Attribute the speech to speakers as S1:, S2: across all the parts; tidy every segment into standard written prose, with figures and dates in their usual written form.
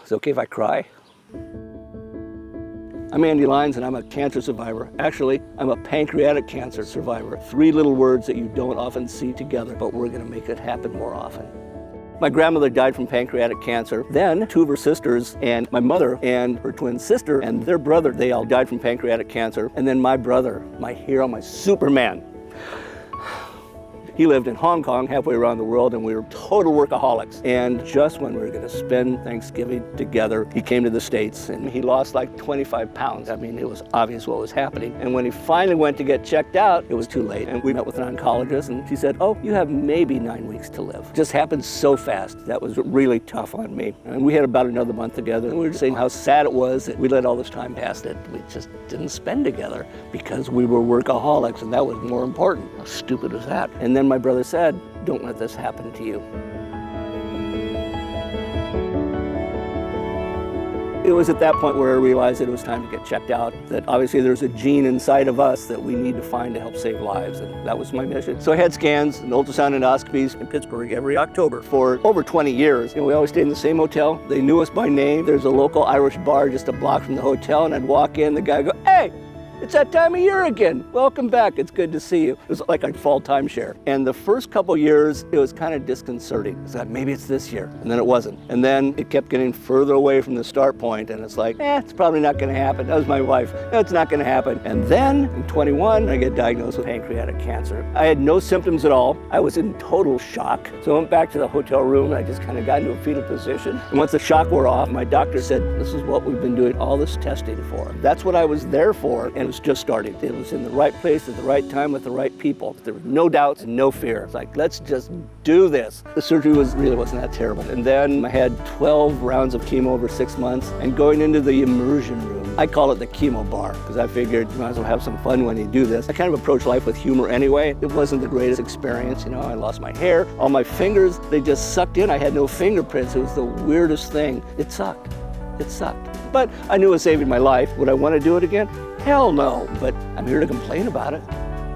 S1: Is it okay if I cry? I'm Andy Lyons and I'm a cancer survivor. Actually, I'm a pancreatic cancer survivor. 3 little words that you don't often see together, but we're gonna make it happen more often. My grandmother died from pancreatic cancer. Then 2 of her sisters and my mother and her twin sister and their brother, they all died from pancreatic cancer. And then my brother, my hero, my Superman. He lived in Hong Kong, halfway around the world, and we were total workaholics. And just when we were gonna spend Thanksgiving together, he came to the States and he lost like 25 pounds. I mean, it was obvious what was happening. And when he finally went to get checked out, it was too late. And we met with an oncologist and she said, oh, you have maybe 9 weeks to live. It just happened so fast. That was really tough on me. And we had about another month together. And we were just saying how sad it was that we let all this time pass that we just didn't spend together because we were workaholics and that was more important. How stupid is that? And then my brother said, don't let this happen to you. It was at that point where I realized that it was time to get checked out, that obviously there's a gene inside of us that we need to find to help save lives, and that was my mission. So I had scans and ultrasound endoscopies in Pittsburgh every October for over 20 years. We always stayed in the same hotel. They knew us by name. There's a local Irish bar just a block from the hotel, and I'd walk in, the guy would go, hey, it's that time of year again. Welcome back, it's good to see you. It was like a fall timeshare. And the first couple years, it was kind of disconcerting. It's like, maybe it's this year, and then it wasn't. And then it kept getting further away from the start point, and it's like, it's probably not gonna happen. That was my wife, no, it's not gonna happen. And then, in 21, I get diagnosed with pancreatic cancer. I had no symptoms at all. I was in total shock. So I went back to the hotel room, and I just kind of got into a fetal position. And once the shock wore off, my doctor said, this is what we've been doing all this testing for. That's what I was there for, and it was just starting. It was in the right place at the right time with the right people. There were no doubts and no fear. It's like, let's just do this. The surgery really wasn't that terrible. And then I had 12 rounds of chemo over 6 months, and going into the immersion room, I call it the chemo bar, because I figured you might as well have some fun when you do this. I kind of approach life with humor anyway. It wasn't the greatest experience, I lost my hair, all my fingers, they just sucked in. I had no fingerprints. It was the weirdest thing. It sucked. It sucked. But I knew it was saving my life. Would I want to do it again? Hell no, but I'm here to complain about it.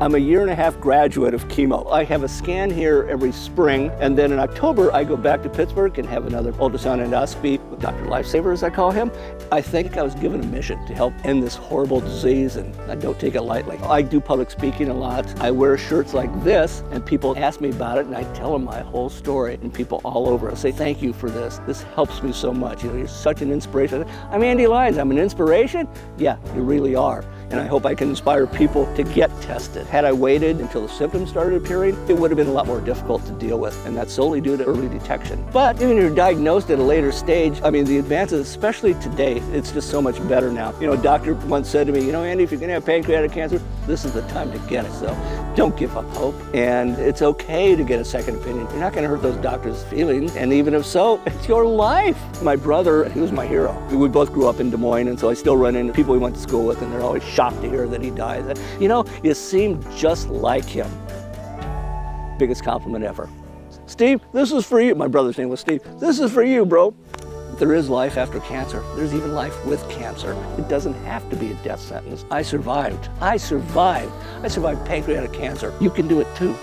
S1: I'm a 1.5 year graduate of chemo. I have a scan here every spring, and then in October, I go back to Pittsburgh and have another ultrasound endoscopy with Dr. Lifesaver, as I call him. I think I was given a mission to help end this horrible disease, and I don't take it lightly. I do public speaking a lot. I wear shirts like this, and people ask me about it, and I tell them my whole story, and people all over say, thank you for this. This helps me so much. You're such an inspiration. I'm Andy Lyons. I'm an inspiration? Yeah, you really are. And I hope I can inspire people to get tested. Had I waited until the symptoms started appearing, it would have been a lot more difficult to deal with, and that's solely due to early detection. But even if you're diagnosed at a later stage, I mean, the advances, especially today, it's just so much better now. A doctor once said to me, Andy, if you're gonna have pancreatic cancer, this is the time to get it. So don't give up hope, and it's okay to get a second opinion. You're not gonna hurt those doctors' feelings, and even if so, it's your life. My brother, he was my hero. We both grew up in Des Moines, and so I still run into people we went to school with, and they're always shocked to hear that he died. You seem just like him. Biggest compliment ever. Steve, this is for you. My brother's name was Steve. This is for you, bro. There is life after cancer. There's even life with cancer. It doesn't have to be a death sentence. I survived. I survived pancreatic cancer. You can do it too.